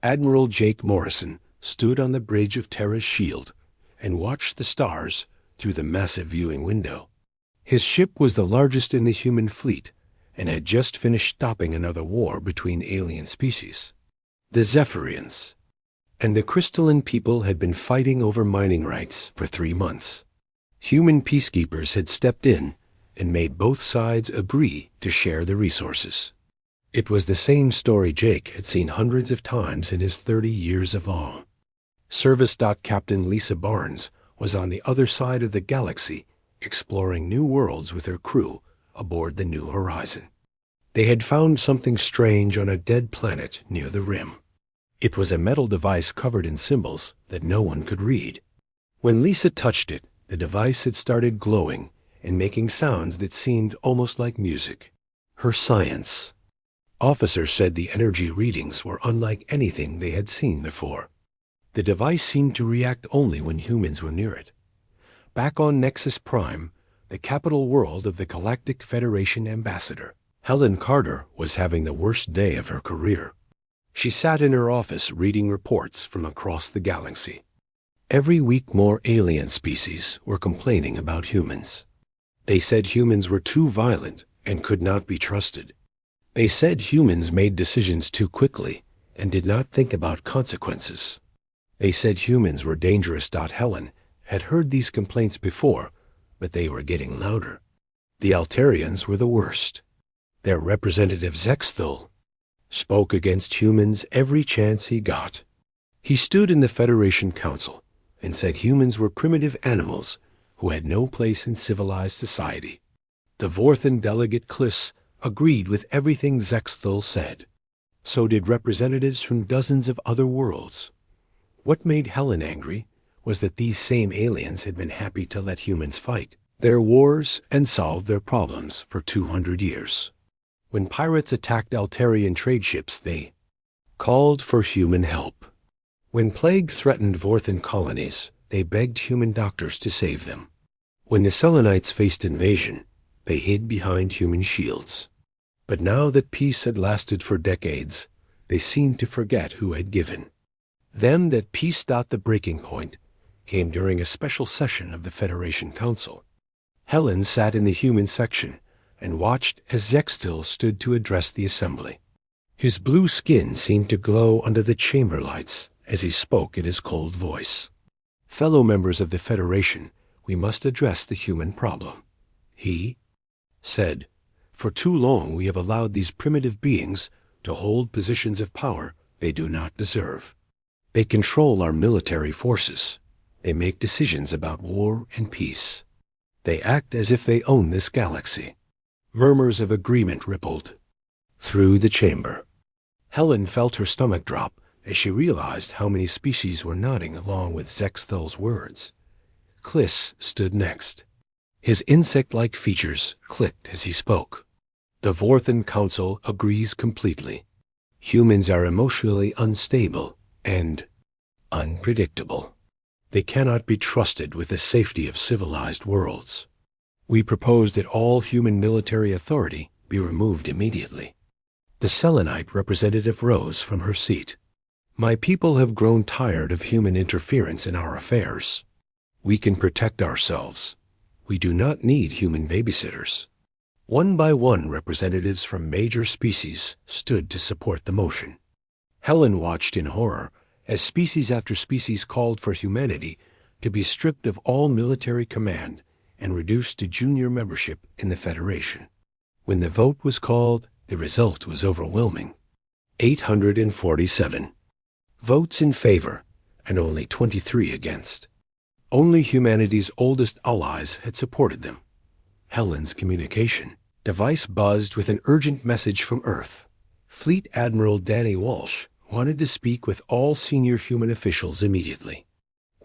Admiral Jake Morrison stood on the bridge of Terra's shield and watched the stars through the massive viewing window. His ship was the largest in the human fleet and had just finished stopping another war between alien species. The Zephyrians and the crystalline people had been fighting over mining rights for 3 months. Human peacekeepers had stepped in and made both sides agree to share the resources. It was the same story Jake had seen hundreds of times in his 30 years of awe. Service Captain Lisa Barnes was on the other side of the galaxy, exploring new worlds with her crew aboard the New Horizon. They had found something strange on a dead planet near the rim. It was a metal device covered in symbols that no one could read. When Lisa touched it, the device had started glowing and making sounds that seemed almost like music. Her science. Officers said the energy readings were unlike anything they had seen before. The device seemed to react only when humans were near it. Back on Nexus Prime, the capital world of the Galactic Federation ambassador, Helen Carter was having the worst day of her career. She sat in her office reading reports from across the galaxy. Every week more alien species were complaining about humans. They said humans were too violent and could not be trusted. They said humans made decisions too quickly and did not think about consequences. They said humans were dangerous. Helen had heard these complaints before, but they were getting louder. The Altarians were the worst. Their representative Zexthul spoke against humans every chance he got. He stood in the Federation Council and said humans were primitive animals who had no place in civilized society. The Vorthan delegate Kliss agreed with everything Zexthul said. So did representatives from dozens of other worlds. What made Helen angry was that these same aliens had been happy to let humans fight their wars and solve their problems for 200 years. When pirates attacked Altarian trade ships, they called for human help. When plague threatened Vorthan colonies, they begged human doctors to save them. When the Selenites faced invasion, they hid behind human shields. But now that peace had lasted for decades, they seemed to forget who had given. Then that peace. The breaking point came during a special session of the Federation Council. Helen sat in the human section and watched as Zexthul stood to address the assembly. His blue skin seemed to glow under the chamber lights as he spoke in his cold voice. Fellow members of the Federation, we must address the human problem. He said, for too long we have allowed these primitive beings to hold positions of power they do not deserve. They control our military forces. They make decisions about war and peace. They act as if they own this galaxy. Murmurs of agreement rippled through the chamber. Helen felt her stomach drop as she realized how many species were nodding along with Zexthul's words. Kliss stood next. His insect-like features clicked as he spoke. The Vorthan Council agrees completely. Humans are emotionally unstable and unpredictable. They cannot be trusted with the safety of civilized worlds. We propose that all human military authority be removed immediately. The Selenite representative rose from her seat. My people have grown tired of human interference in our affairs. We can protect ourselves. We do not need human babysitters. One by one, representatives from major species stood to support the motion. Helen watched in horror as species after species called for humanity to be stripped of all military command and reduced to junior membership in the Federation. When the vote was called, the result was overwhelming. 847 votes in favor and only 23 against. Only humanity's oldest allies had supported them. Helen's communication device buzzed with an urgent message from Earth. Fleet Admiral Danny Walsh wanted to speak with all senior human officials immediately.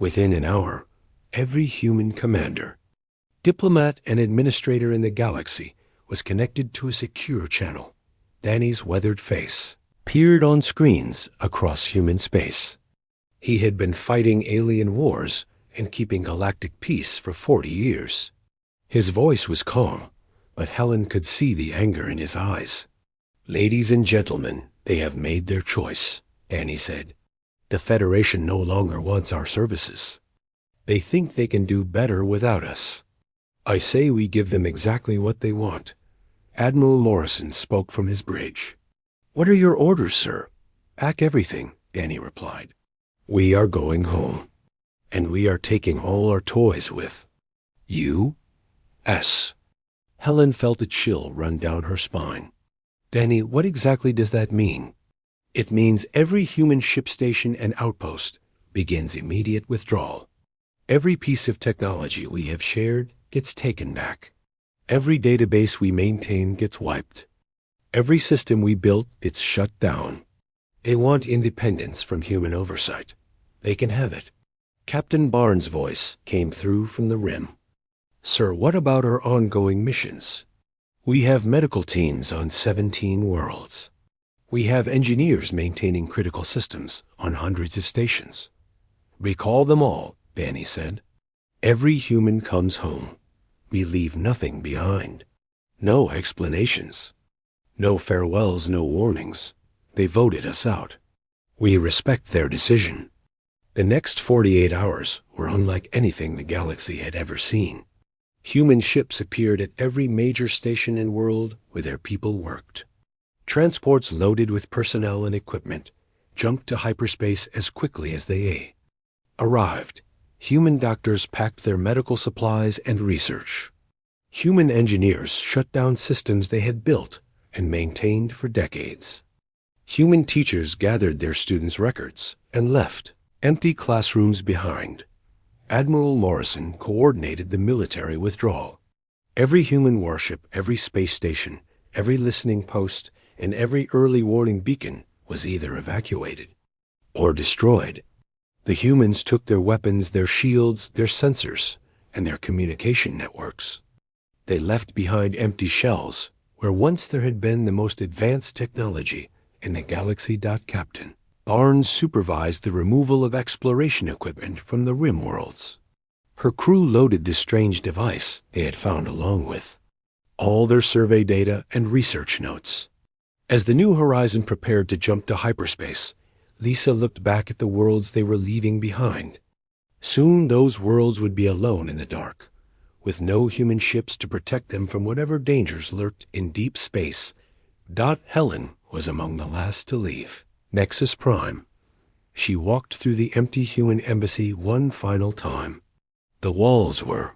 Within an hour, every human commander, diplomat, and administrator in the galaxy was connected to a secure channel. Danny's weathered face peered on screens across human space. He had been fighting alien wars and keeping galactic peace for 40 years. His voice was calm, but Helen could see the anger in his eyes. Ladies and gentlemen, they have made their choice. Annie said. The Federation no longer wants our services. They think they can do better without us. I say we give them exactly what they want. Admiral Morrison spoke from his bridge. What are your orders, sir? Pack everything, Annie replied. We are going home, and we are taking all our toys with. You? S. Helen felt a chill run down her spine. Danny, what exactly does that mean? It means every human ship station and outpost begins immediate withdrawal. Every piece of technology we have shared gets taken back. Every database we maintain gets wiped. Every system we built gets shut down. They want independence from human oversight. They can have it. Captain Barnes' voice came through from the rim. Sir, what about our ongoing missions? We have medical teams on 17 worlds. We have engineers maintaining critical systems on hundreds of stations. Recall them all, Banny said. Every human comes home. We leave nothing behind. No explanations. No farewells, no warnings. They voted us out. We respect their decision. The next 48 hours were unlike anything the galaxy had ever seen. Human ships appeared at every major station and world where their people worked. Transports loaded with personnel and equipment jumped to hyperspace as quickly as they arrived. Human doctors packed their medical supplies and research. Human engineers shut down systems they had built and maintained for decades. Human teachers gathered their students' records and left empty classrooms behind. Admiral Morrison coordinated the military withdrawal. Every human warship, every space station, every listening post, and every early warning beacon was either evacuated or destroyed. The humans took their weapons, their shields, their sensors, and their communication networks. They left behind empty shells where once there had been the most advanced technology in the galaxy. Captain Barnes supervised the removal of exploration equipment from the rim worlds. Her crew loaded the strange device they had found along with all their survey data and research notes. As the New Horizon prepared to jump to hyperspace, Lisa looked back at the worlds they were leaving behind. Soon those worlds would be alone in the dark, with no human ships to protect them from whatever dangers lurked in deep space. Helen was among the last to leave. Nexus Prime. She walked through the empty human embassy one final time. The walls were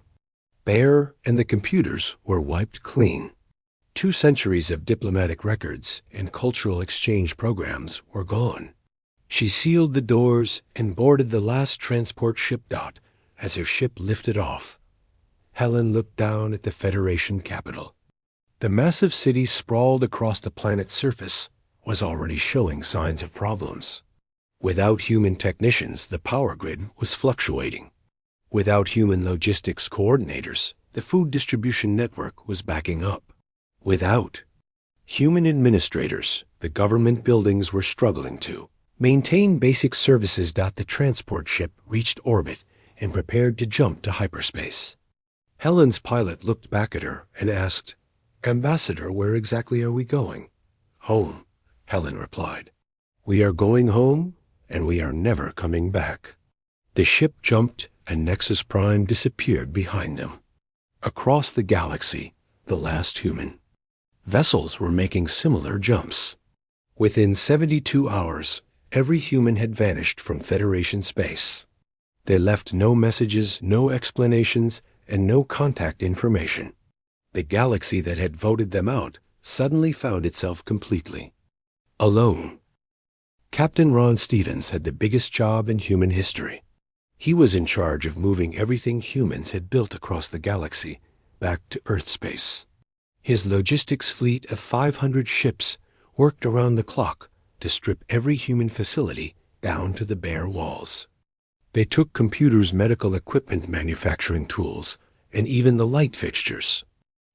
bare and the computers were wiped clean. 2 centuries of diplomatic records and cultural exchange programs were gone. She sealed the doors and boarded the last transport ship. As her ship lifted off, Helen looked down at the Federation capital. The massive city sprawled across the planet's surface was already showing signs of problems. Without human technicians, the power grid was fluctuating. Without human logistics coordinators, the food distribution network was backing up. Without human administrators, the government buildings were struggling to maintain basic services. The transport ship reached orbit and prepared to jump to hyperspace. Helen's pilot looked back at her and asked, Ambassador, where exactly are we going? Home, Helen replied. We are going home, and we are never coming back. The ship jumped, and Nexus Prime disappeared behind them. Across the galaxy, the last human. Vessels were making similar jumps. Within 72 hours, every human had vanished from Federation space. They left no messages, no explanations, and no contact information. The galaxy that had voted them out suddenly found itself completely alone. Captain Ron Stevens had the biggest job in human history. He was in charge of moving everything humans had built across the galaxy back to Earth space. His logistics fleet of 500 ships worked around the clock to strip every human facility down to the bare walls. They took computers, medical equipment, manufacturing tools, and even the light fixtures.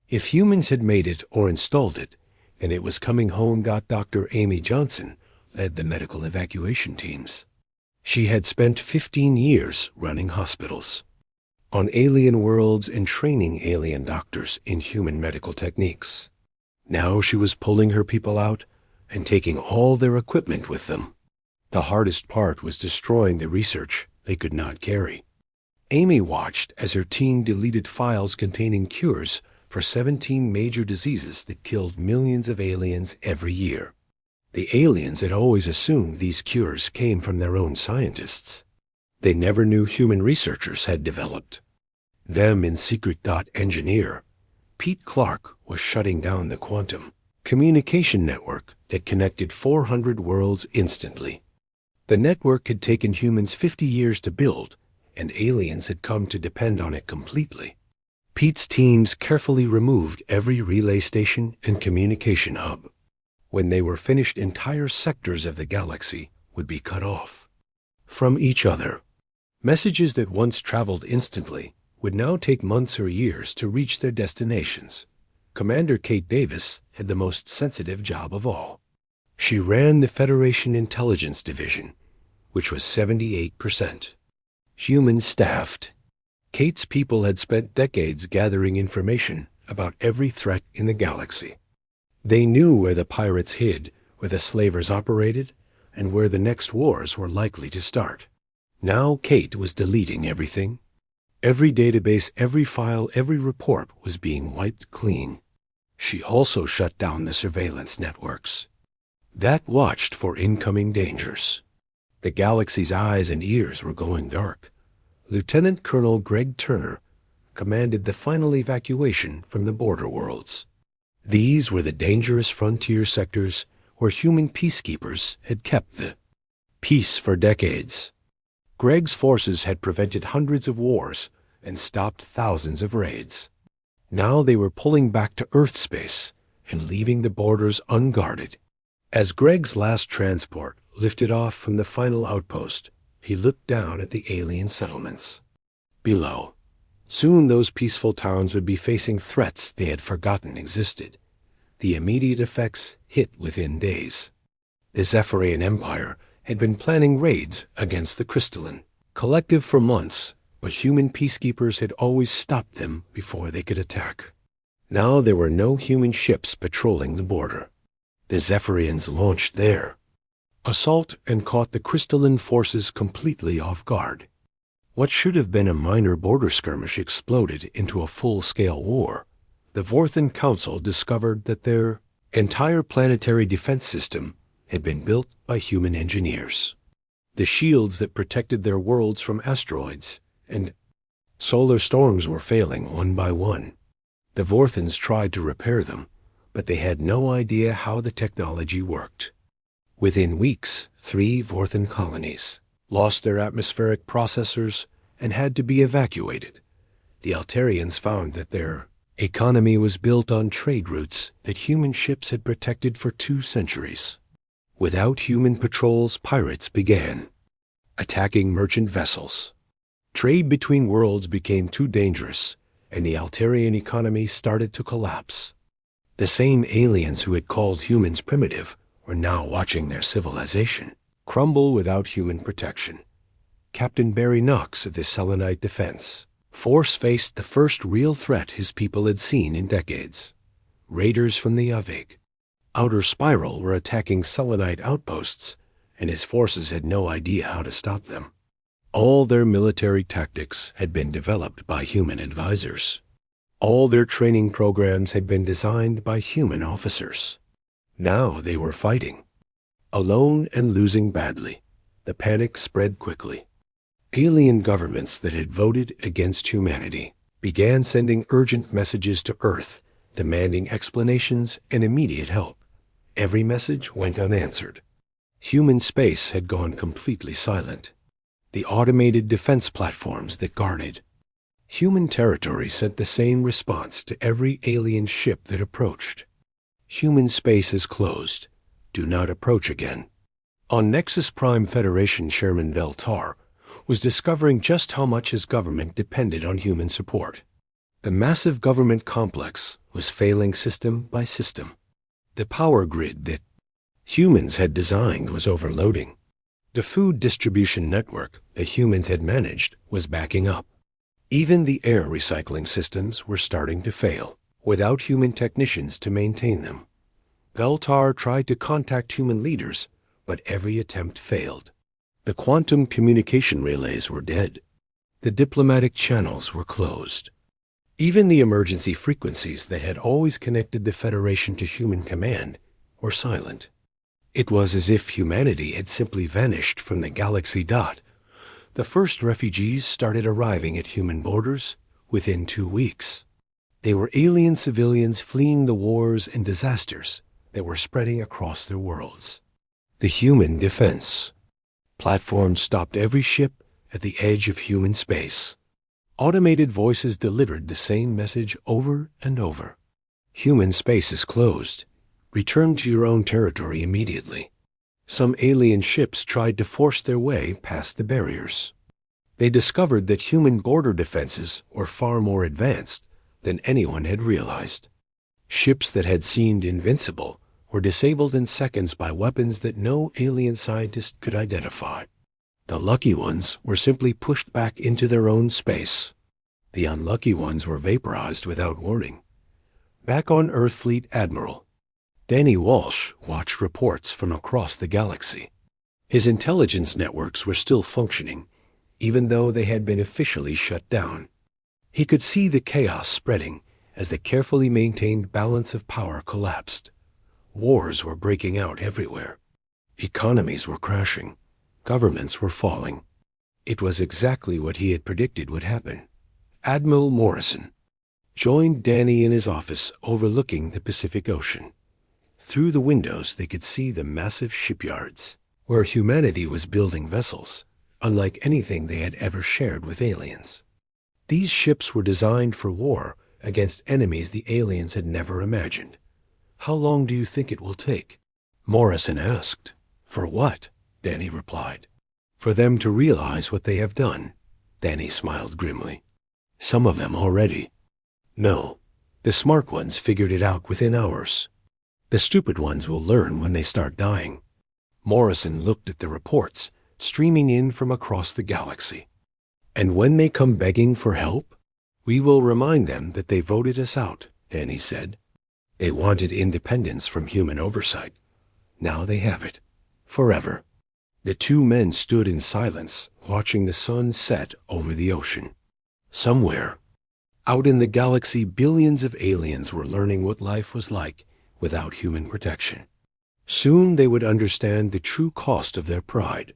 If humans had made it or installed it, then it was coming home. Dr. Amy Johnson led the medical evacuation teams. She had spent 15 years running hospitals on alien worlds and training alien doctors in human medical techniques. Now she was pulling her people out and taking all their equipment with them. The hardest part was destroying the research they could not carry. Amy watched as her team deleted files containing cures for 17 major diseases that killed millions of aliens every year. The aliens had always assumed these cures came from their own scientists. They never knew human researchers had developed them in secret. Engineer Pete Clark was shutting down the quantum communication network that connected 400 worlds instantly. The network had taken humans 50 years to build, and aliens had come to depend on it completely. Pete's teams carefully removed every relay station and communication hub. When they were finished, entire sectors of the galaxy would be cut off from each other. Messages that once traveled instantly would now take months or years to reach their destinations. Commander Kate Davis had the most sensitive job of all. She ran the Federation Intelligence Division, which was 78% human-staffed. Kate's people had spent decades gathering information about every threat in the galaxy. They knew where the pirates hid, where the slavers operated, and where the next wars were likely to start. Now Kate was deleting everything. Every database, every file, every report was being wiped clean. She also shut down the surveillance networks that watched for incoming dangers. The galaxy's eyes and ears were going dark. Lieutenant Colonel Greg Turner commanded the final evacuation from the border worlds. These were the dangerous frontier sectors where human peacekeepers had kept the peace for decades. Greg's forces had prevented hundreds of wars and stopped thousands of raids. Now they were pulling back to Earth space and leaving the borders unguarded. As Greg's last transport lifted off from the final outpost, he looked down at the alien settlements below. Soon those peaceful towns would be facing threats they had forgotten existed. The immediate effects hit within days. The Zephyrian Empire had been planning raids against the Crystalline Collective for months, but human peacekeepers had always stopped them before they could attack. Now there were no human ships patrolling the border. The Zephyrians launched their assault and caught the Crystalline forces completely off guard. What should have been a minor border skirmish exploded into a full-scale war. The Vorthan Council discovered that their entire planetary defense system had been built by human engineers. The shields that protected their worlds from asteroids and solar storms were failing one by one. The Vorthans tried to repair them, but they had no idea how the technology worked. Within weeks, 3 Vorthan colonies lost their atmospheric processors and had to be evacuated. The Altarians found that their economy was built on trade routes that human ships had protected for 2 centuries. Without human patrols, pirates began attacking merchant vessels. Trade between worlds became too dangerous, and the Altarian economy started to collapse. The same aliens who had called humans primitive were now watching their civilization crumble without human protection. Captain Barry Knox of the Selenite Defense Force faced the first real threat his people had seen in decades. Raiders from the Avig Outer Spiral were attacking Selenite outposts, and his forces had no idea how to stop them. All their military tactics had been developed by human advisors. All their training programs had been designed by human officers. Now they were fighting alone and losing badly. The panic spread quickly. Alien governments that had voted against humanity began sending urgent messages to Earth, demanding explanations and immediate help. Every message went unanswered. Human space had gone completely silent. The automated defense platforms that guarded human territory sent the same response to every alien ship that approached. Human space is closed. Do not approach again. On Nexus Prime, Federation Chairman Veltar was discovering just how much his government depended on human support. The massive government complex was failing system by system. The power grid that humans had designed was overloading. The food distribution network that humans had managed was backing up. Even the air recycling systems were starting to fail, without human technicians to maintain them. Veltar tried to contact human leaders, but every attempt failed. The quantum communication relays were dead. The diplomatic channels were closed. Even the emergency frequencies that had always connected the Federation to human command were silent. It was as if humanity had simply vanished from the galaxy dot. The first refugees started arriving at human borders within 2 weeks. They were alien civilians fleeing the wars and disasters that were spreading across their worlds. The human defense platform stopped every ship at the edge of human space. Automated voices delivered the same message over and over. Human space is closed. Return to your own territory immediately. Some alien ships tried to force their way past the barriers. They discovered that human border defenses were far more advanced than anyone had realized. Ships that had seemed invincible were disabled in seconds by weapons that no alien scientist could identify. The lucky ones were simply pushed back into their own space. The unlucky ones were vaporized without warning. Back on Earthfleet Admiral, Danny Walsh watched reports from across the galaxy. His intelligence networks were still functioning, even though they had been officially shut down. He could see the chaos spreading as the carefully maintained balance of power collapsed. Wars were breaking out everywhere. Economies were crashing. Governments were falling. It was exactly what he had predicted would happen. Admiral Morrison joined Danny in his office overlooking the Pacific Ocean. Through the windows they could see the massive shipyards, where humanity was building vessels, unlike anything they had ever shared with aliens. These ships were designed for war against enemies the aliens had never imagined. "How long do you think it will take?" Morrison asked. "For what?" Danny replied. "For them to realize what they have done." Danny smiled grimly. "Some of them already." "No, the smart ones figured it out within hours. The stupid ones will learn when they start dying." Morrison looked at the reports streaming in from across the galaxy. "And when they come begging for help, we will remind them that they voted us out," Danny said. "They wanted independence from human oversight. Now they have it. Forever." The two men stood in silence, watching the sun set over the ocean. Somewhere, out in the galaxy, billions of aliens were learning what life was like without human protection. Soon they would understand the true cost of their pride.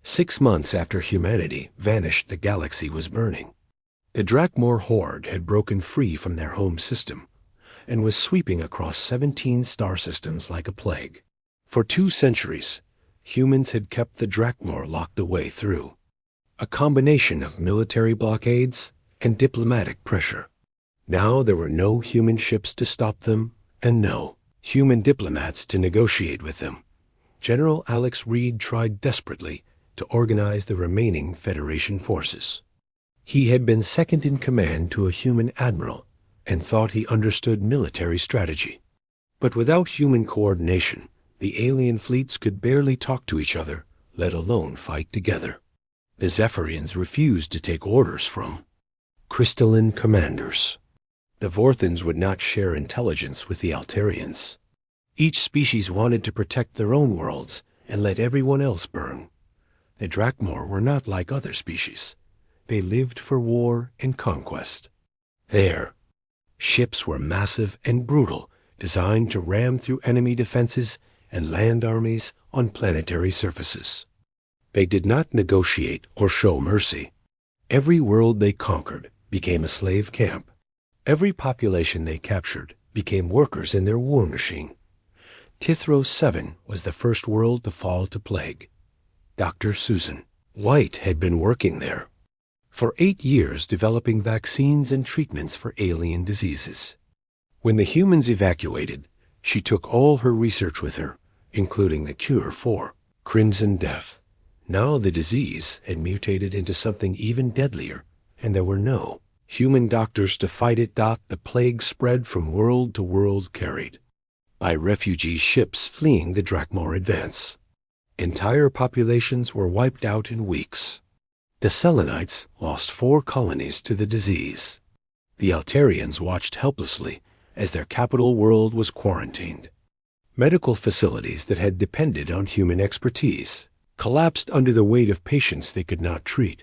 6 months after humanity vanished, the galaxy was burning. The Drakmor horde had broken free from their home system and was sweeping across 17 star systems like a plague. For 2 centuries, humans had kept the Drakmor locked away through a combination of military blockades and diplomatic pressure. Now there were no human ships to stop them, and no human diplomats to negotiate with them. General Alex Reed tried desperately to organize the remaining Federation forces. He had been second in command to a human admiral and thought he understood military strategy. But without human coordination, the alien fleets could barely talk to each other, let alone fight together. The Zephyrians refused to take orders from crystalline commanders. The Vorthans would not share intelligence with the Altarians. Each species wanted to protect their own worlds and let everyone else burn. The Drakmor were not like other species. They lived for war and conquest. Their ships were massive and brutal, designed to ram through enemy defenses and land armies on planetary surfaces. They did not negotiate or show mercy. Every world they conquered became a slave camp. Every population they captured became workers in their war machine. Tithro 7 was the first world to fall to plague. Dr. Susan White had been working there for 8 years, developing vaccines and treatments for alien diseases. When the humans evacuated, she took all her research with her, including the cure for Crimson Death. Now the disease had mutated into something even deadlier, and there were no human doctors to fight it. The plague spread from world to world, carried by refugee ships fleeing the Drakmor advance. Entire populations were wiped out in weeks. The Selenites lost 4 colonies to the disease. The Altarians watched helplessly as their capital world was quarantined. Medical facilities that had depended on human expertise collapsed under the weight of patients they could not treat.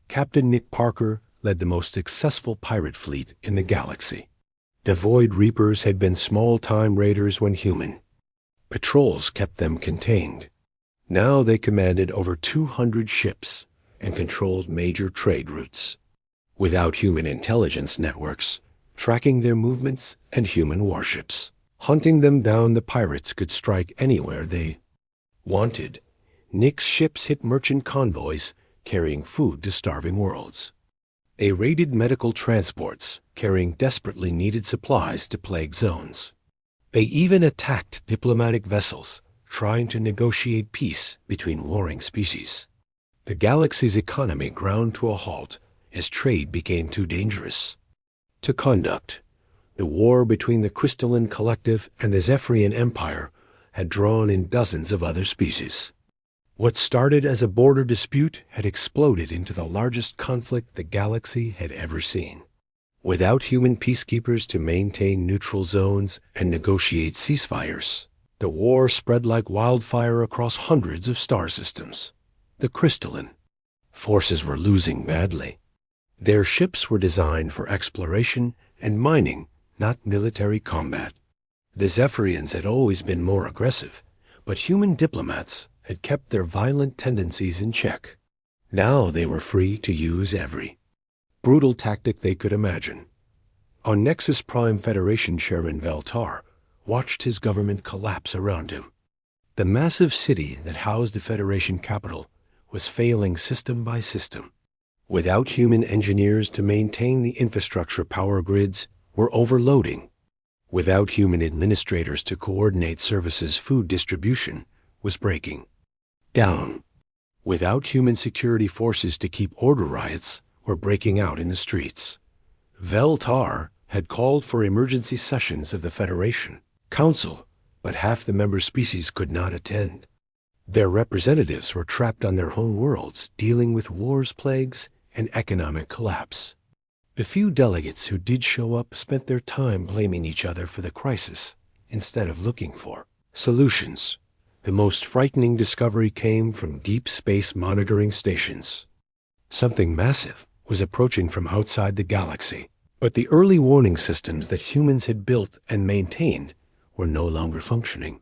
Captain Nick Parker led the most successful pirate fleet in the galaxy. The Void Reapers had been small-time raiders when human. Patrols kept them contained. Now they commanded over 200 ships and controlled major trade routes. Without human intelligence networks, tracking their movements and human warships, hunting them down, the pirates could strike anywhere they wanted. Nick's ships hit merchant convoys carrying food to starving worlds. They raided medical transports carrying desperately needed supplies to plague zones. They even attacked diplomatic vessels trying to negotiate peace between warring species. The galaxy's economy ground to a halt as trade became too dangerous to conduct. The war between the Crystalline Collective and the Zephyrian Empire had drawn in dozens of other species. What started as a border dispute had exploded into the largest conflict the galaxy had ever seen. Without human peacekeepers to maintain neutral zones and negotiate ceasefires, the war spread like wildfire across hundreds of star systems. The Crystalline forces were losing badly. Their ships were designed for exploration and mining, not military combat. The Zephyrians had always been more aggressive, but human diplomats had kept their violent tendencies in check. Now they were free to use every brutal tactic they could imagine. On Nexus Prime, Federation Chairman Veltar watched his government collapse around him. The massive city that housed the Federation capital was failing system by system. Without human engineers to maintain the infrastructure, power grids were overloading. Without human administrators to coordinate services, food distribution was breaking down. Without human security forces to keep order, riots were breaking out in the streets. Veltar had called for emergency sessions of the Federation Council, but half the member species could not attend. Their representatives were trapped on their home worlds, dealing with wars, plagues, and economic collapse. The few delegates who did show up spent their time blaming each other for the crisis instead of looking for solutions. The most frightening discovery came from deep space monitoring stations. Something massive was approaching from outside the galaxy, but the early warning systems that humans had built and maintained were no longer functioning.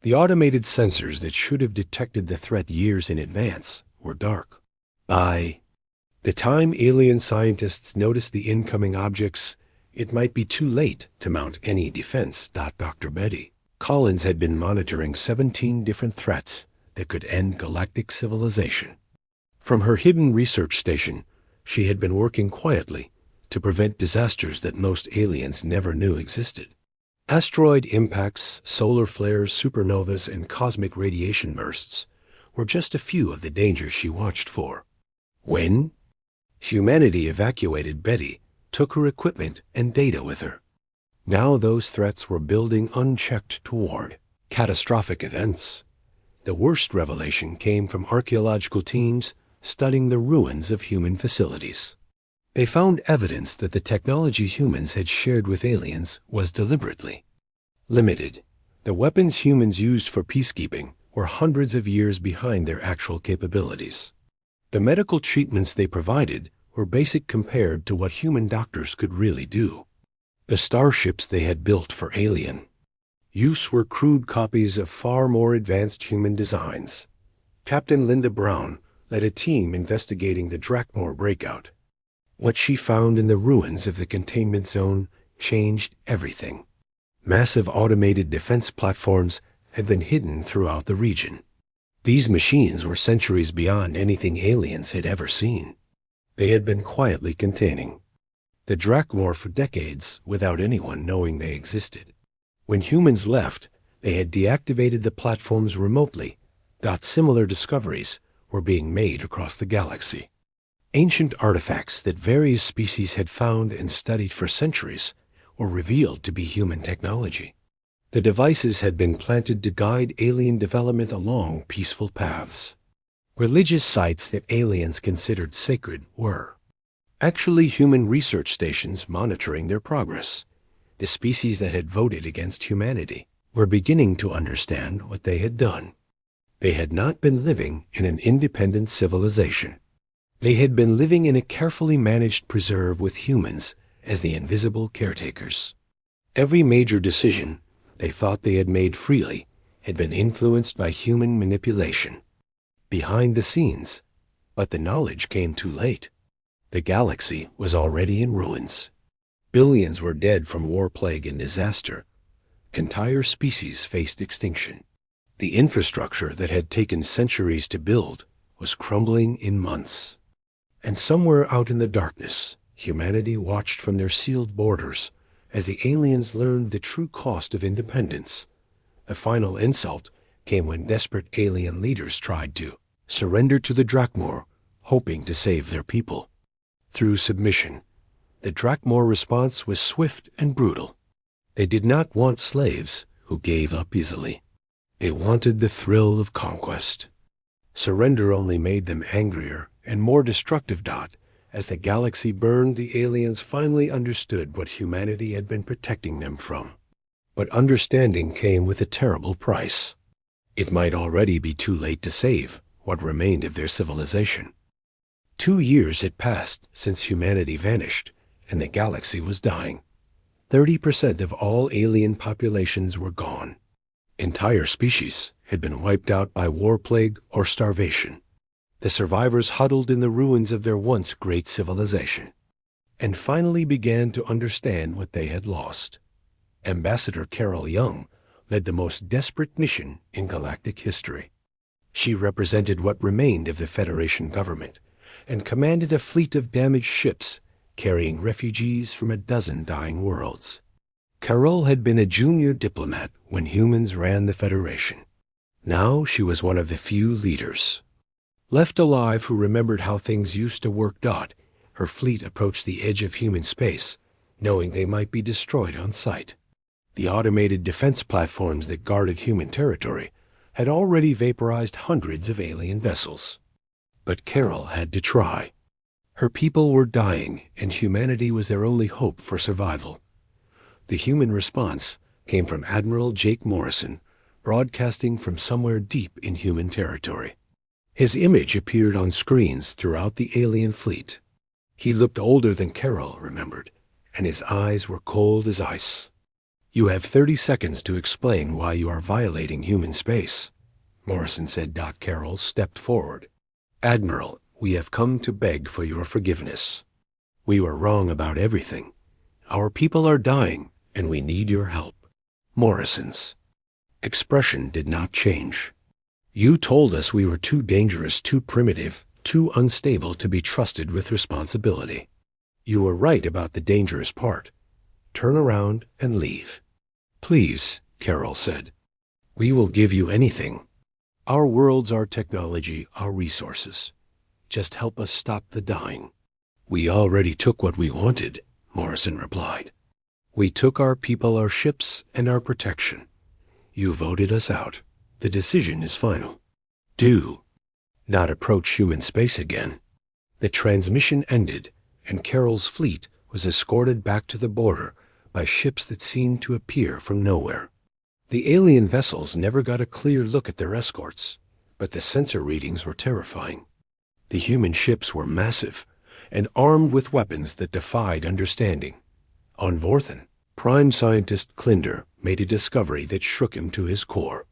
The automated sensors that should have detected the threat years in advance were dark. By the time alien scientists noticed the incoming objects, it might be too late to mount any defense. Dr. Betty Collins had been monitoring 17 different threats that could end galactic civilization. From her hidden research station, she had been working quietly to prevent disasters that most aliens never knew existed. Asteroid impacts, solar flares, supernovas, and cosmic radiation bursts were just a few of the dangers she watched for. When humanity evacuated, Betty took her equipment and data with her. Now those threats were building unchecked toward catastrophic events. The worst revelation came from archaeological teams studying the ruins of human facilities. They found evidence that the technology humans had shared with aliens was deliberately limited. The weapons humans used for peacekeeping were hundreds of years behind their actual capabilities. The medical treatments they provided were basic compared to what human doctors could really do. The starships they had built for alien use were crude copies of far more advanced human designs. Captain Linda Brown led a team investigating the Drakmor breakout. What she found in the ruins of the containment zone changed everything. Massive automated defense platforms had been hidden throughout the region. These machines were centuries beyond anything aliens had ever seen. They had been quietly containing the Drakmor for decades without anyone knowing they existed. When humans left, they had deactivated the platforms remotely. Similar discoveries were being made across the galaxy. Ancient artifacts that various species had found and studied for centuries were revealed to be human technology. The devices had been planted to guide alien development along peaceful paths. Religious sites that aliens considered sacred were actually human research stations monitoring their progress. The species that had voted against humanity were beginning to understand what they had done. They had not been living in an independent civilization. They had been living in a carefully managed preserve with humans as the invisible caretakers. Every major decision they thought they had made freely had been influenced by human manipulation. Behind the scenes, but the knowledge came too late. The galaxy was already in ruins. Billions were dead from war, plague, and disaster. Entire species faced extinction. The infrastructure that had taken centuries to build was crumbling in months. And somewhere out in the darkness, humanity watched from their sealed borders as the aliens learned the true cost of independence. The final insult came when desperate alien leaders tried to surrender to the Drakmor, hoping to save their people. Through submission, the Drakmor response was swift and brutal. They did not want slaves who gave up easily. They wanted the thrill of conquest. Surrender only made them angrier and more destructive. As the galaxy burned, the aliens finally understood what humanity had been protecting them from. But understanding came with a terrible price. It might already be too late to save what remained of their civilization. 2 years had passed since humanity vanished, and the galaxy was dying. 30% of all alien populations were gone. Entire species had been wiped out by war, plague, or starvation. The survivors huddled in the ruins of their once great civilization, and finally began to understand what they had lost. Ambassador Carol Young led the most desperate mission in galactic history. She represented what remained of the Federation government and commanded a fleet of damaged ships carrying refugees from a dozen dying worlds. Carol had been a junior diplomat when humans ran the Federation. Now she was one of the few leaders left alive who remembered how things used to work. Her fleet approached the edge of human space, knowing they might be destroyed on sight. The automated defense platforms that guarded human territory had already vaporized hundreds of alien vessels. But Carol had to try. Her people were dying, and humanity was their only hope for survival. The human response came from Admiral Jake Morrison, broadcasting from somewhere deep in human territory. His image appeared on screens throughout the alien fleet. He looked older than Carol remembered, and his eyes were cold as ice. "You have 30 seconds to explain why you are violating human space," Morrison said. Carol stepped forward. "Admiral, we have come to beg for your forgiveness. We were wrong about everything. Our people are dying, and we need your help." Morrison's expression did not change. "You told us we were too dangerous, too primitive, too unstable to be trusted with responsibility. You were right about the dangerous part. Turn around and leave." "Please," Carol said. "We will give you anything. Our worlds, our technology, our resources. Just help us stop the dying." "We already took what we wanted," Morrison replied. "We took our people, our ships, and our protection. You voted us out. The decision is final. Do not approach human space again." The transmission ended, and Carol's fleet was escorted back to the border by ships that seemed to appear from nowhere. The alien vessels never got a clear look at their escorts, but the sensor readings were terrifying. The human ships were massive and armed with weapons that defied understanding. On Vorthan, Prime Scientist Klinder made a discovery that shook him to his core.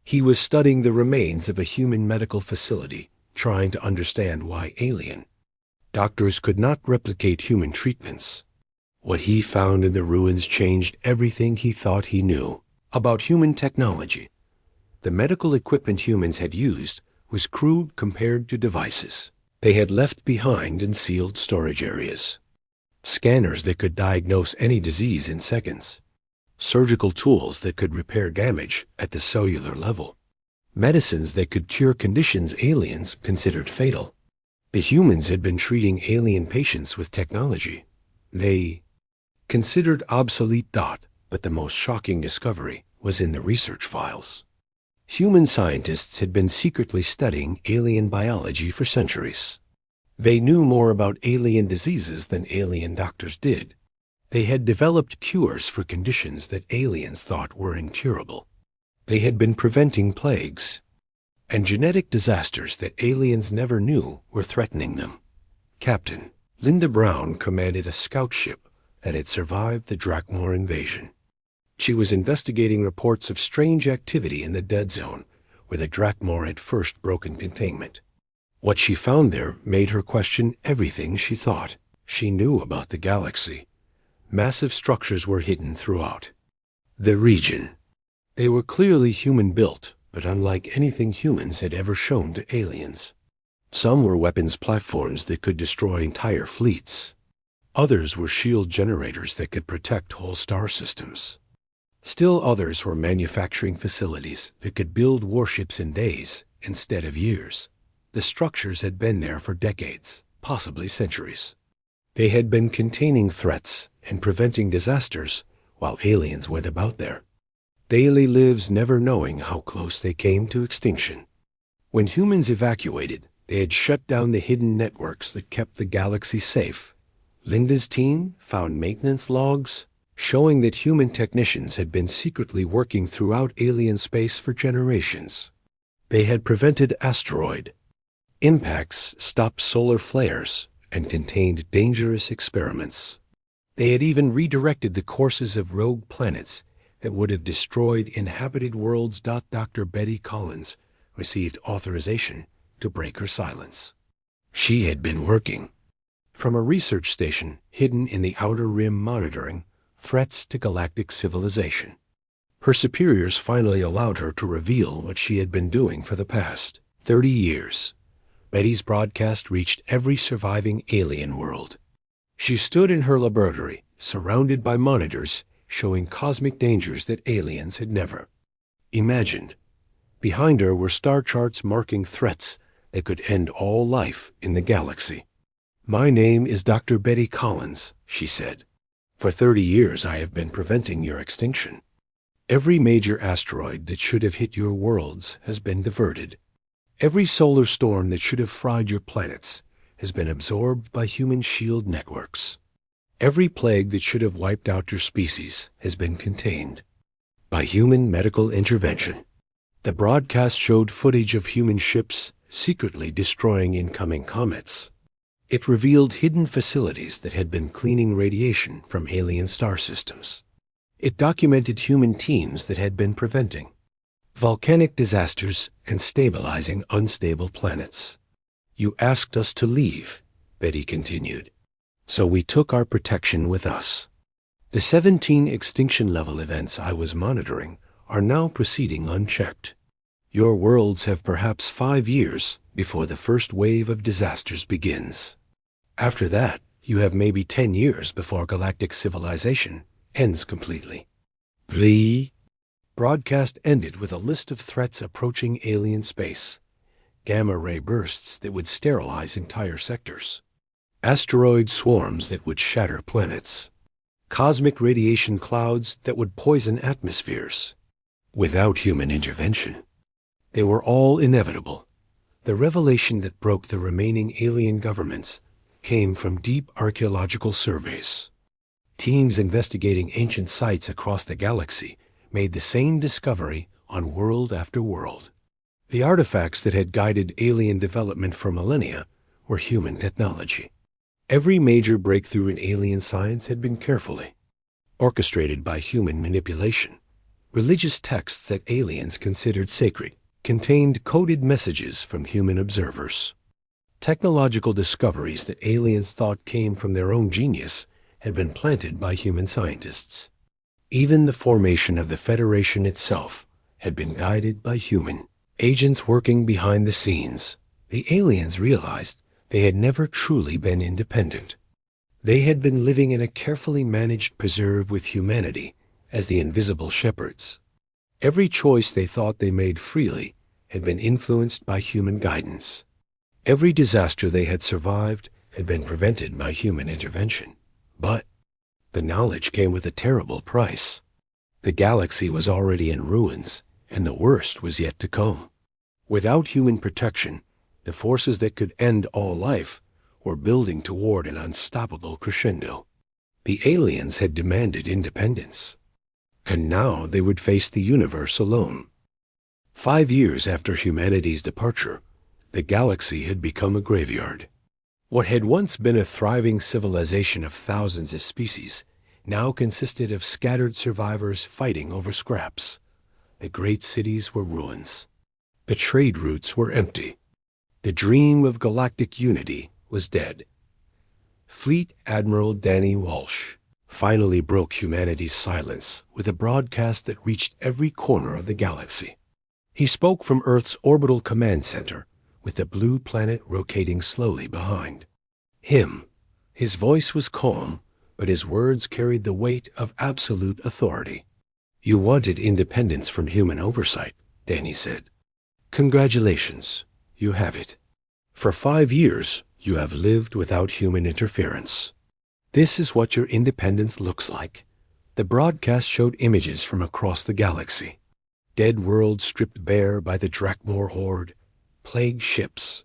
He was studying the remains of a human medical facility, trying to understand why alien doctors could not replicate human treatments. What he found in the ruins changed everything he thought he knew about human technology. The medical equipment humans had used was crude compared to devices they had left behind in sealed storage areas. Scanners that could diagnose any disease in seconds. Surgical tools that could repair damage at the cellular level. Medicines that could cure conditions aliens considered fatal. The humans had been treating alien patients with technology they considered obsolete. But the most shocking discovery was in the research files. Human scientists had been secretly studying alien biology for centuries. They knew more about alien diseases than alien doctors did. They had developed cures for conditions that aliens thought were incurable. They had been preventing plagues and genetic disasters that aliens never knew were threatening them. Captain Linda Brown commanded a scout ship that had survived the Drakmor invasion. She was investigating reports of strange activity in the dead zone where the Drakmor had first broken containment. What she found there made her question everything she thought she knew about the galaxy. Massive structures were hidden throughout the region. They were clearly human-built, but unlike anything humans had ever shown to aliens. Some were weapons platforms that could destroy entire fleets. Others were shield generators that could protect whole star systems. Still others were manufacturing facilities that could build warships in days instead of years. The structures had been there for decades, possibly centuries. They had been containing threats and preventing disasters while aliens went about there. Daily lives never knowing how close they came to extinction. When humans evacuated, they had shut down the hidden networks that kept the galaxy safe. Linda's team found maintenance logs showing that human technicians had been secretly working throughout alien space for generations. They had prevented asteroid impacts, stopped solar flares, and contained dangerous experiments. They had even redirected the courses of rogue planets that would have destroyed inhabited worlds. Dr. Betty Collins received authorization to break her silence. She had been working from a research station hidden in the Outer Rim, monitoring threats to galactic civilization. Her superiors finally allowed her to reveal what she had been doing for the past 30 years. Betty's broadcast reached every surviving alien world. She stood in her laboratory, surrounded by monitors showing cosmic dangers that aliens had never imagined. Behind her were star charts marking threats that could end all life in the galaxy. "My name is Dr. Betty Collins," she said. "For 30 years I have been preventing your extinction. Every major asteroid that should have hit your worlds has been diverted. Every solar storm that should have fried your planets has been absorbed by human shield networks. Every plague that should have wiped out your species has been contained by human medical intervention." The broadcast showed footage of human ships secretly destroying incoming comets. It revealed hidden facilities that had been cleaning radiation from alien star systems. It documented human teams that had been preventing volcanic disasters and stabilizing unstable planets. "You asked us to leave," Betty continued, "so we took our protection with us. The 17 extinction-level events I was monitoring are now proceeding unchecked. Your worlds have perhaps 5 years before the first wave of disasters begins. After that, you have maybe 10 years before galactic civilization ends completely." The broadcast ended with a list of threats approaching alien space. Gamma-ray bursts that would sterilize entire sectors. Asteroid swarms that would shatter planets. Cosmic radiation clouds that would poison atmospheres. Without human intervention, they were all inevitable. The revelation that broke the remaining alien governments came from deep archaeological surveys. Teams investigating ancient sites across the galaxy made the same discovery on world after world. The artifacts that had guided alien development for millennia were human technology. Every major breakthrough in alien science had been carefully orchestrated by human manipulation. Religious texts that aliens considered sacred contained coded messages from human observers. Technological discoveries that aliens thought came from their own genius had been planted by human scientists. Even the formation of the Federation itself had been guided by human agents working behind the scenes. The aliens realized they had never truly been independent. They had been living in a carefully managed preserve with humanity as the invisible shepherds. Every choice they thought they made freely had been influenced by human guidance. Every disaster they had survived had been prevented by human intervention. But the knowledge came with a terrible price. The galaxy was already in ruins, and the worst was yet to come. Without human protection, the forces that could end all life were building toward an unstoppable crescendo. The aliens had demanded independence, and now they would face the universe alone. 5 years after humanity's departure, the galaxy had become a graveyard. What had once been a thriving civilization of thousands of species now consisted of scattered survivors fighting over scraps. The great cities were ruins. The trade routes were empty. The dream of galactic unity was dead. Fleet Admiral Danny Walsh finally broke humanity's silence with a broadcast that reached every corner of the galaxy. He spoke from Earth's orbital command center, with the blue planet rotating slowly behind him. His voice was calm, but his words carried the weight of absolute authority. "You wanted independence from human oversight," Danny said. "Congratulations, you have it. For 5 years, you have lived without human interference. This is what your independence looks like." The broadcast showed images from across the galaxy. Dead worlds stripped bare by the Drakmor horde, plague ships,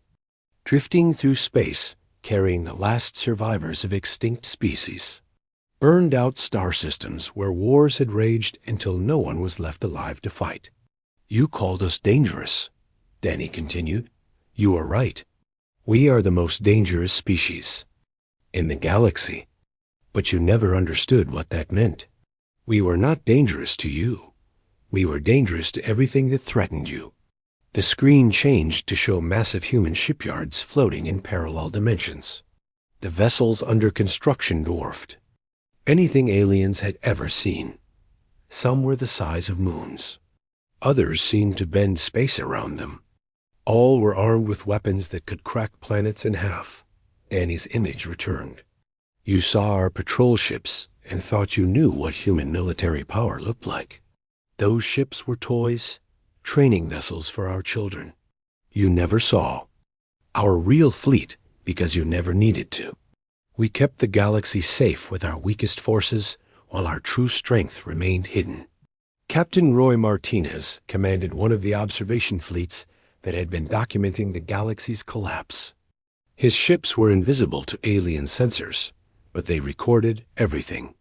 drifting through space carrying the last survivors of extinct species. Burned out star systems where wars had raged until no one was left alive to fight. "You called us dangerous," Danny continued. "You are right. We are the most dangerous species in the galaxy. But you never understood what that meant. We were not dangerous to you. We were dangerous to everything that threatened you." The screen changed to show massive human shipyards floating in parallel dimensions. The vessels under construction dwarfed anything aliens had ever seen. Some were the size of moons. Others seemed to bend space around them. All were armed with weapons that could crack planets in half. Danny's image returned. "You saw our patrol ships and thought you knew what human military power looked like. Those ships were toys, training vessels for our children. You never saw our real fleet because you never needed to. We kept the galaxy safe with our weakest forces while our true strength remained hidden." Captain Roy Martinez commanded one of the observation fleets that had been documenting the galaxy's collapse. His ships were invisible to alien sensors, but they recorded everything.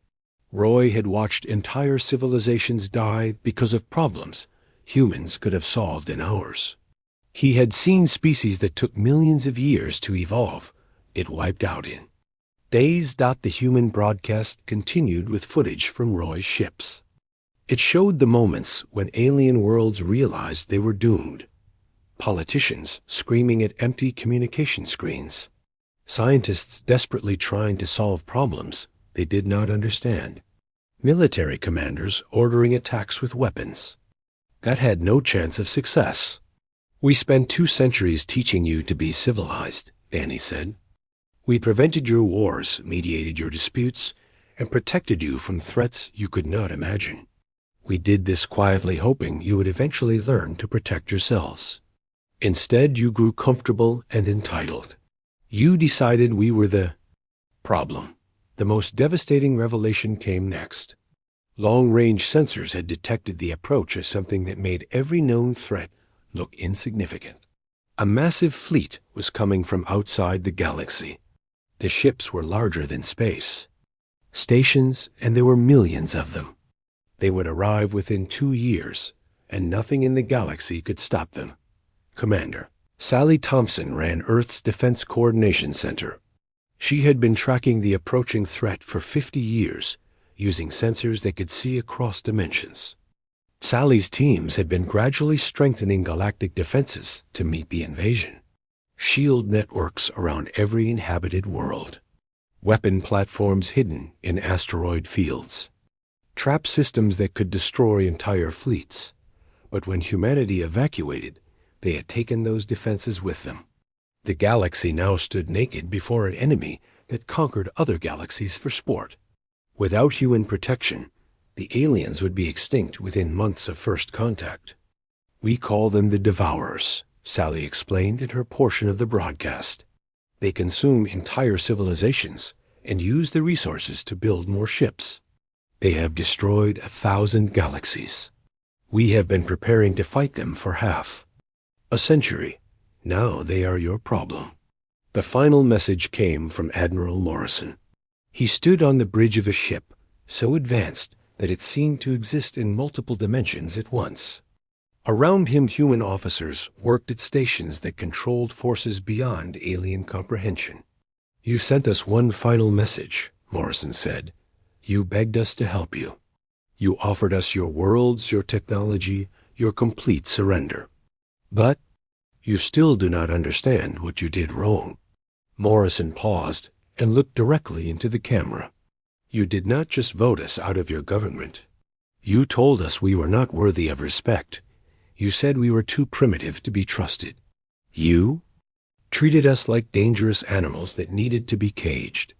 Roy had watched entire civilizations die because of problems humans could have solved in hours. He had seen species that took millions of years to evolve it wiped out in days. The human broadcast continued with footage from Roy's ships. It showed the moments when alien worlds realized they were doomed. Politicians screaming at empty communication screens. Scientists desperately trying to solve problems they did not understand. Military commanders ordering attacks with weapons that had no chance of success. "We spent 2 centuries teaching you to be civilized," Danny said. "We prevented your wars, mediated your disputes, and protected you from threats you could not imagine. We did this quietly, hoping you would eventually learn to protect yourselves. Instead, you grew comfortable and entitled. You decided we were the problem." The most devastating revelation came next. Long-range sensors had detected the approach as something that made every known threat look insignificant. A massive fleet was coming from outside the galaxy. The ships were larger than space stations, and there were millions of them. They would arrive within 2 years, and nothing in the galaxy could stop them. Commander Sally Thompson ran Earth's Defense Coordination Center. She had been tracking the approaching threat for 50 years, using sensors that could see across dimensions. Sally's teams had been gradually strengthening galactic defenses to meet the invasion. Shield networks around every inhabited world. Weapon platforms hidden in asteroid fields. Trap systems that could destroy entire fleets. But when humanity evacuated, they had taken those defenses with them. The galaxy now stood naked before an enemy that conquered other galaxies for sport. Without human protection, the aliens would be extinct within months of first contact. "We call them the Devourers," Sally explained in her portion of the broadcast. "They consume entire civilizations and use the resources to build more ships. They have destroyed 1,000 galaxies. We have been preparing to fight them for half a century. Now they are your problem." The final message came from Admiral Morrison. He stood on the bridge of a ship, so advanced that it seemed to exist in multiple dimensions at once. Around him, human officers worked at stations that controlled forces beyond alien comprehension. "You sent us one final message," Morrison said. "You begged us to help you. You offered us your worlds, your technology, your complete surrender. But you still do not understand what you did wrong." Morrison paused and looked directly into the camera. "You did not just vote us out of your government. You told us we were not worthy of respect. You said we were too primitive to be trusted. You treated us like dangerous animals that needed to be caged.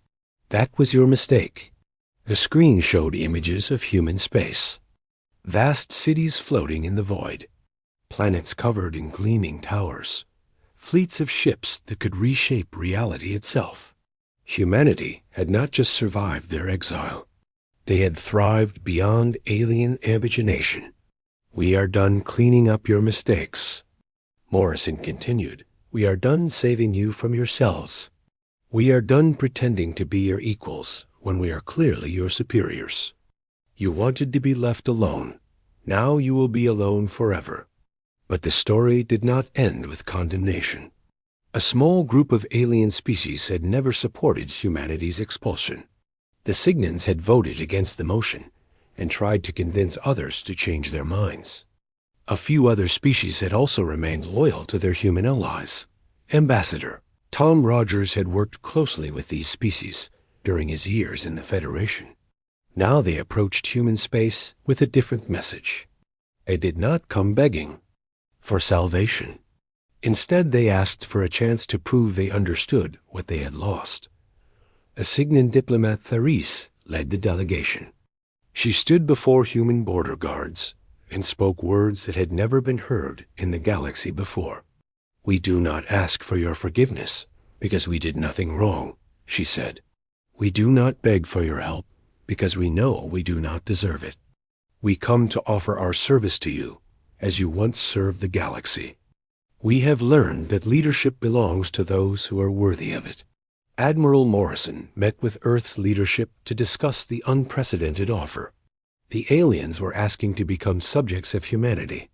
That was your mistake." The screen showed images of human space. Vast cities floating in the void. Planets covered in gleaming towers. Fleets of ships that could reshape reality itself. Humanity had not just survived their exile. They had thrived beyond alien imagination. "We are done cleaning up your mistakes," Morrison continued. "We are done saving you from yourselves. We are done pretending to be your equals when we are clearly your superiors. You wanted to be left alone. Now you will be alone forever." But the story did not end with condemnation. A small group of alien species had never supported humanity's expulsion. The Cygnans had voted against the motion and tried to convince others to change their minds. A few other species had also remained loyal to their human allies. Ambassador Tom Rogers had worked closely with these species during his years in the Federation. Now they approached human space with a different message. They did not come begging for salvation. Instead, they asked for a chance to prove they understood what they had lost. A Cygnan diplomat, Therese, led the delegation. She stood before human border guards and spoke words that had never been heard in the galaxy before. "We do not ask for your forgiveness because we did nothing wrong," she said. "We do not beg for your help because we know we do not deserve it. We come to offer our service to you as you once served the galaxy. We have learned that leadership belongs to those who are worthy of it." Admiral Morrison met with Earth's leadership to discuss the unprecedented offer. The aliens were asking to become subjects of humanity.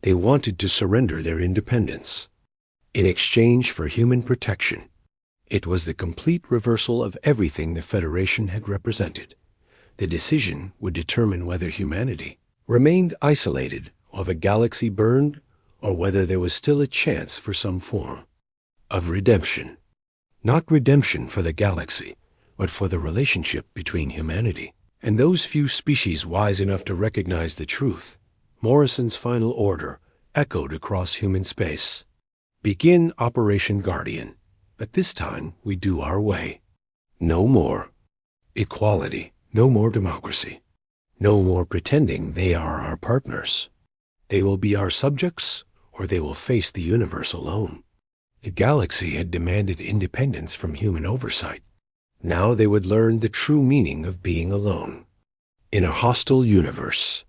They wanted to surrender their independence in exchange for human protection. It was the complete reversal of everything the Federation had represented. The decision would determine whether humanity remained isolated while the galaxy burned, or whether there was still a chance for some form of redemption. Not redemption for the galaxy, but for the relationship between humanity and those few species wise enough to recognize the truth. Morrison's final order echoed across human space. "Begin Operation Guardian, but this time we do our way. No more equality, no more democracy, no more pretending they are our partners. They will be our subjects, or they will face the universe alone." The galaxy had demanded independence from human oversight. Now they would learn the true meaning of being alone in a hostile universe.